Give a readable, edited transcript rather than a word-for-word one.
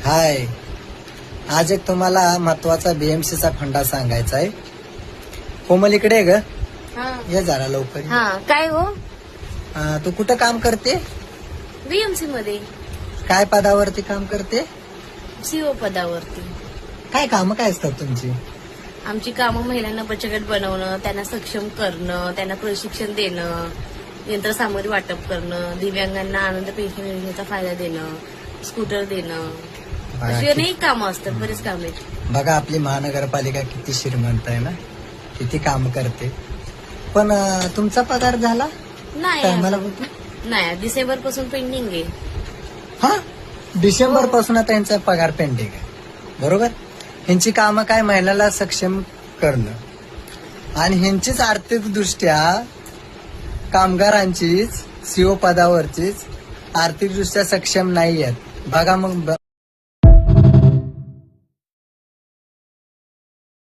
हाय, आज एक तुम्हाला महत्वाचा बीएमसीचा फंडा सांगायचा आहे. कोमल इकडे आहे ग, हा ये जरा लवकर ये. हा, काय हो तू कुठं काम करते? बीएमसी मध्ये काय पदावरती काम करते? सीओ पदावरती. काय काम काय असतात तुमची? आमची कामं महिलांना बचत गट बनवणं, त्यांना सक्षम करणं, त्यांना प्रशिक्षण देणं, यंत्रसामग्री वाटप करणं, दिव्यांगांना आनंद पेन्शन योजनेचा फायदा देणं, स्कूटर देणं, बघा अशी अनेक कामं असतात, बरेच काम आहेत. बघा आपली महानगरपालिका किती श्रीमंत आहे ना, किती काम करते. पण तुमचा पगार झाला काय मला नाही बोलतो? नाही, डिसेंबर पासून पेंडिंग आहे. हा, डिसेंबर पासून त्यांचा पगार पेंडिंग आहे. बरोबर. ह्यांची कामं काय, महिलाला सक्षम करणं आणि ह्यांचीच आर्थिक दृष्ट्या कामगारांचीच सीओ पदावरचीच आर्थिक दृष्ट्या सक्षम नाही आहेत. बघा मग